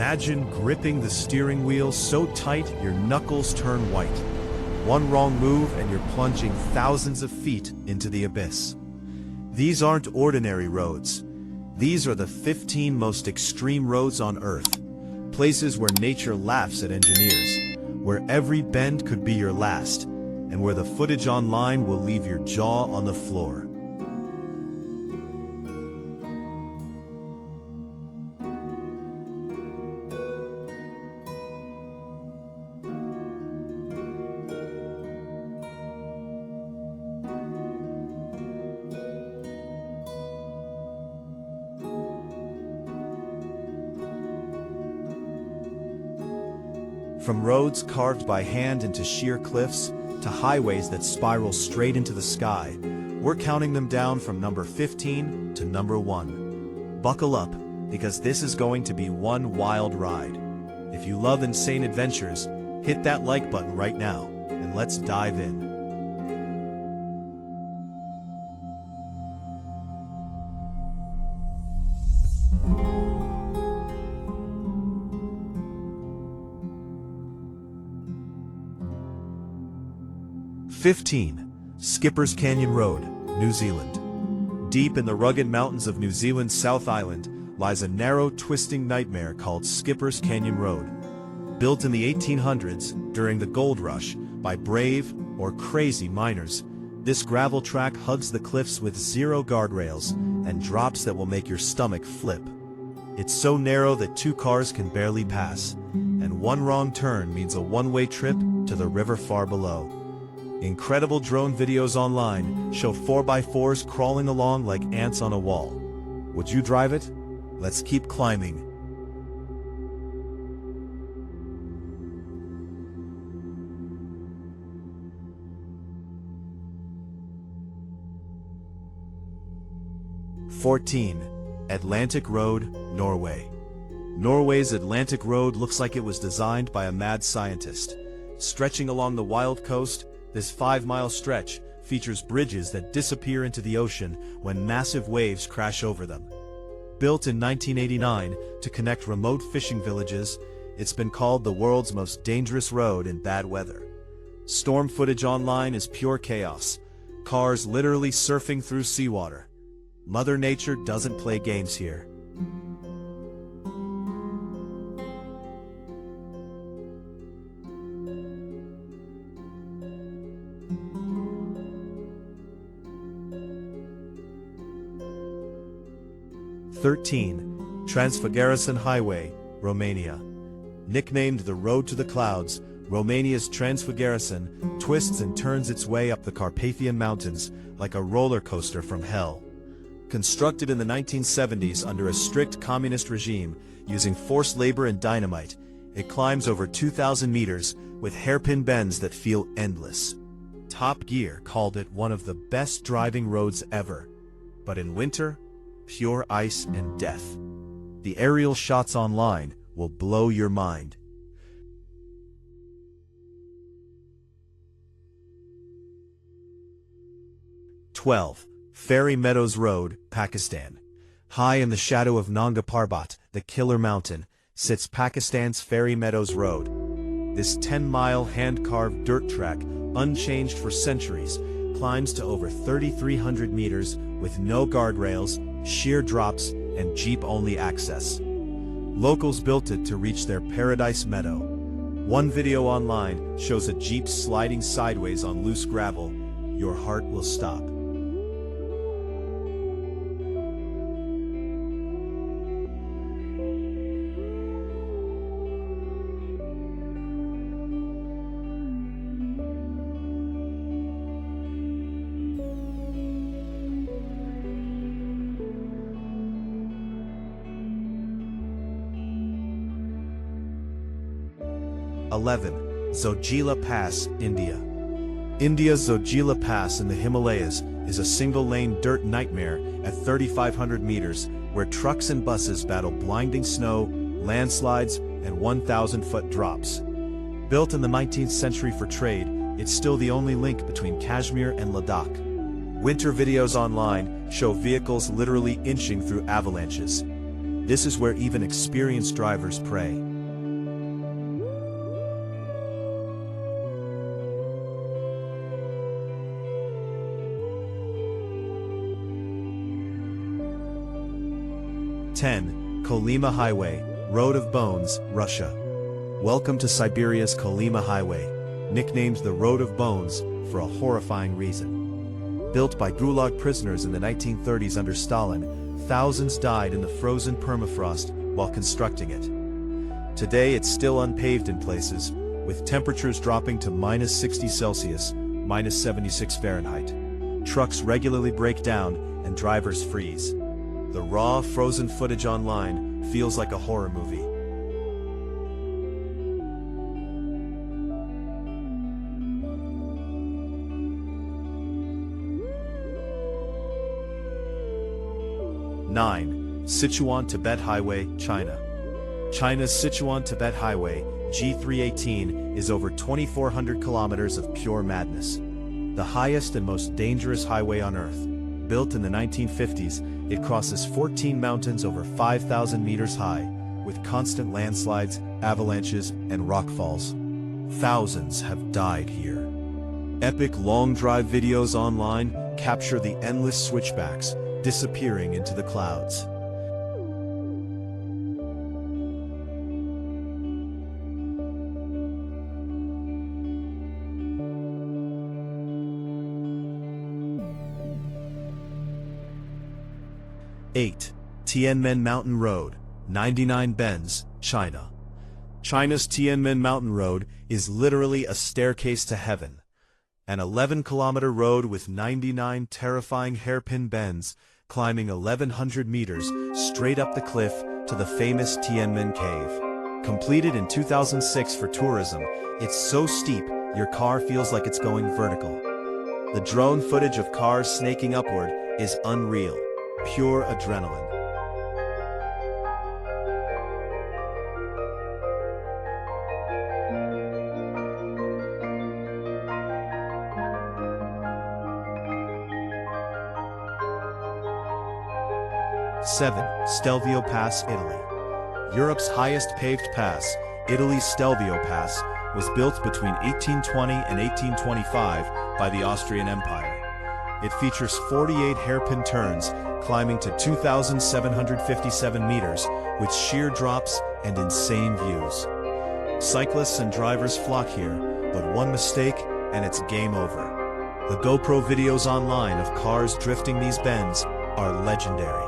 Imagine gripping the steering wheel so tight your knuckles turn white. One wrong move and you're plunging thousands of feet into the abyss. These aren't ordinary roads. These are the 15 most extreme roads on Earth. Places where nature laughs at engineers, where every bend could be your last, and where the footage online will leave your jaw on the floor. From roads carved by hand into sheer cliffs, to highways that spiral straight into the sky, we're counting them down from number 15 to number 1. Buckle up, because this is going to be one wild ride. If you love insane adventures, hit that like button right now, and let's dive in. Skipper's Canyon Road, New Zealand. Deep in the rugged mountains of New Zealand's South Island lies a narrow, twisting nightmare called Skipper's Canyon Road. Built in the 1800s during the gold rush by brave or crazy miners, this gravel track hugs the cliffs with zero guardrails and drops that will make your stomach flip. It's so narrow that 2 cars can barely pass, and one wrong turn means a one-way trip to the river far below. Incredible drone videos online show 4x4s crawling along like ants on a wall. Would you drive it? Let's keep climbing. Atlantic Road, Norway. Norway's Atlantic Road looks like it was designed by a mad scientist. Stretching along the wild coast, this 5-mile stretch features bridges that disappear into the ocean when massive waves crash over them. Built in 1989 to connect remote fishing villages, it's been called the world's most dangerous road in bad weather. Storm footage online is pure chaos, cars literally surfing through seawater. Mother Nature doesn't play games here. Karakoram Highway, Romania. Nicknamed the Road to the Clouds, Romania's Karakoram twists and turns its way up the Carpathian Mountains like a roller coaster from hell. Constructed in the 1970s under a strict communist regime using forced labor and dynamite, it climbs over 2,000 meters with hairpin bends that feel endless. Top Gear called it one of the best driving roads ever. But in winter, pure ice and death. The aerial shots online will blow your mind. Meadows Road, Pakistan. High in the shadow of Nanga Parbat, the Killer Mountain, sits Pakistan's Meadows Road. This 10-mile hand-carved dirt track, unchanged for centuries, climbs to over 3,300 meters with no guardrails, sheer drops, and Jeep-only access. Locals built it to reach their paradise meadow. One video online shows a Jeep sliding sideways on loose gravel. Your heart will stop. Zojila Pass, India. India's Zojila Pass in the Himalayas is a single-lane dirt nightmare at 3,500 meters where trucks and buses battle blinding snow, landslides, and 1,000-foot drops. Built in the 19th century for trade, it's still the only link between Kashmir and Ladakh. Winter videos online show vehicles literally inching through avalanches. This is where even experienced drivers pray. Kolyma Highway, Road of Bones, Russia. Welcome to Siberia's Kolyma Highway, nicknamed the Road of Bones for a horrifying reason. Built by Gulag prisoners in the 1930s under Stalin, thousands died in the frozen permafrost while constructing it. Today it's still unpaved in places, with temperatures dropping to -60°C, -76°F. Trucks regularly break down and drivers freeze. The raw, frozen footage online feels like a horror movie. Sichuan-Tibet Highway, China. China's Sichuan-Tibet Highway, G318, is over 2,400 kilometers of pure madness. The highest and most dangerous highway on Earth. Built in the 1950s, it crosses 14 mountains over 5,000 meters high, with constant landslides, avalanches, and rockfalls. Thousands have died here. Epic long drive videos online capture the endless switchbacks, disappearing into the clouds. Tianmen Mountain Road, 99 bends, China. China's Tianmen Mountain Road is literally a staircase to heaven. An 11-kilometer road with 99 terrifying hairpin bends, climbing 1,100 meters straight up the cliff to the famous Tianmen Cave. Completed in 2006 for tourism, it's so steep your car feels like it's going vertical. The drone footage of cars snaking upward is unreal. Pure adrenaline. Stelvio Pass, Italy. Europe's highest paved pass, Italy's Stelvio Pass, was built between 1820 and 1825 by the Austrian Empire. It features 48 hairpin turns, climbing to 2,757 meters, with sheer drops and insane views. Cyclists and drivers flock here, but one mistake and it's game over. The GoPro videos online of cars drifting these bends are legendary.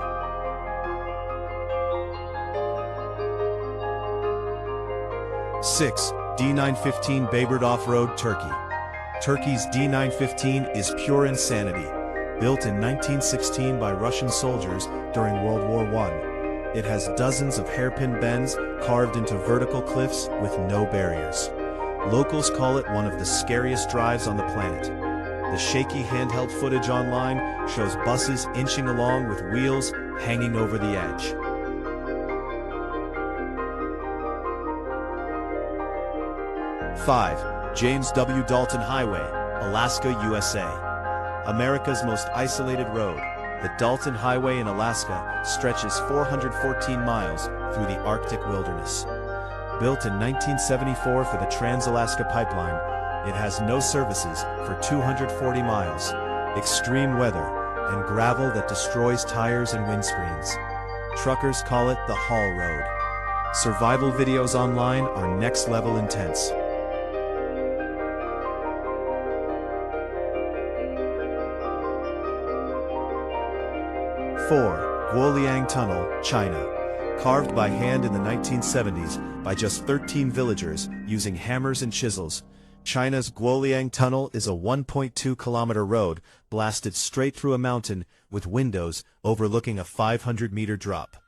D915 Bayburt Off-Road, Turkey. Turkey's D915 is pure insanity. Built in 1916 by Russian soldiers during World War I, it has dozens of hairpin bends carved into vertical cliffs with no barriers. Locals call it one of the scariest drives on the planet. The shaky handheld footage online shows buses inching along with wheels hanging over the edge. James W. Dalton Highway, Alaska, USA. America's most isolated road, the Dalton Highway in Alaska stretches 414 miles through the Arctic wilderness. Built in 1974 for the Trans-Alaska Pipeline, it has no services for 240 miles, extreme weather, and gravel that destroys tires and windscreens. Truckers call it the Haul Road. Survival videos online are next-level intense. Guoliang Tunnel, China. Carved by hand in the 1970s by just 13 villagers using hammers and chisels, China's Guoliang Tunnel is a 1.2-kilometer road blasted straight through a mountain with windows overlooking a 500-meter drop.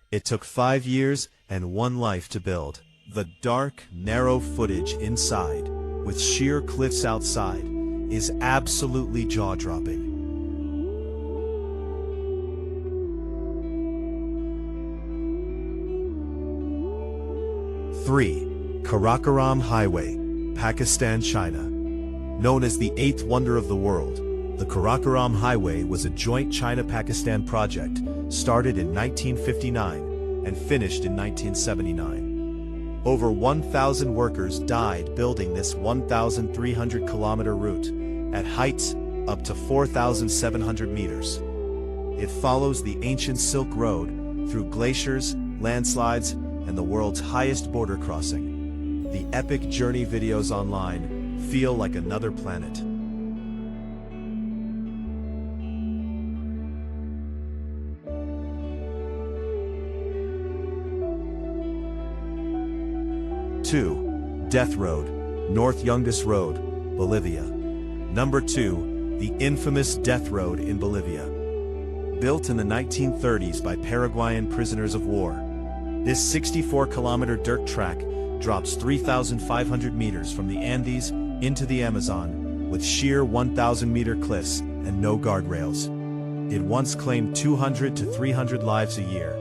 It took 5 years and 1 life to build. The dark, narrow footage inside, with sheer cliffs outside, is absolutely jaw-dropping. 3. Karakoram Highway, Pakistan, China. Known as the 8th wonder of the world, the Karakoram Highway was a joint China-Pakistan project started in 1959 and finished in 1979. Over 1,000 workers died building this 1,300-kilometer route, at heights up to 4,700 meters. It follows the ancient Silk Road through glaciers, landslides, and the world's highest border crossing. The epic journey videos online feel like another planet. Two, Death Road, North Yungas Road, Bolivia. Number 2, the infamous Death Road in Bolivia. Built in the 1930s by Paraguayan prisoners of war, this 64-kilometer dirt track drops 3,500 meters from the Andes into the Amazon with sheer 1,000-meter cliffs and no guardrails. It once claimed 200 to 300 lives a year.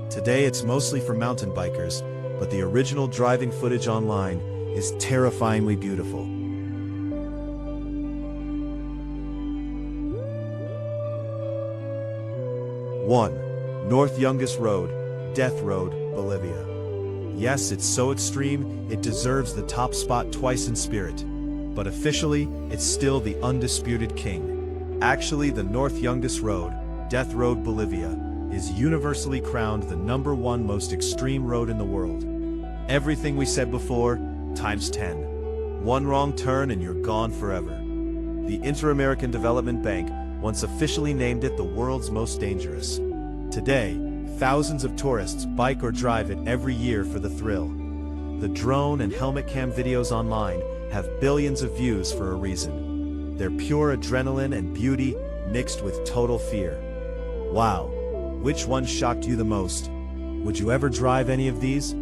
Today it's mostly for mountain bikers, but the original driving footage online is terrifyingly beautiful. 1. North Yungas Road, Death Road, Bolivia. Yes, it's so extreme, it deserves the top spot twice in spirit. But officially, it's still the undisputed king. Actually, the North Yungas Road, Death Road, Bolivia, is universally crowned the #1 most extreme road in the world. Everything we said before, times 10. One wrong turn and you're gone forever. The Inter-American Development Bank once officially named it the world's most dangerous. Today, thousands of tourists bike or drive it every year for the thrill. The drone and helmet cam videos online have billions of views for a reason. They're pure adrenaline and beauty mixed with total fear. Wow, which one shocked you the most? Would you ever drive any of these?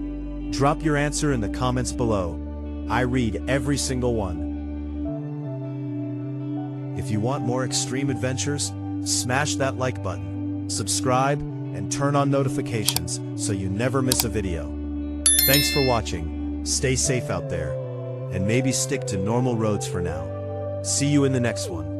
Drop your answer in the comments below. I read every single one. If you want more extreme adventures, smash that like button, subscribe, and turn on notifications so you never miss a video. Thanks for watching, stay safe out there, and maybe stick to normal roads for now. See you in the next one.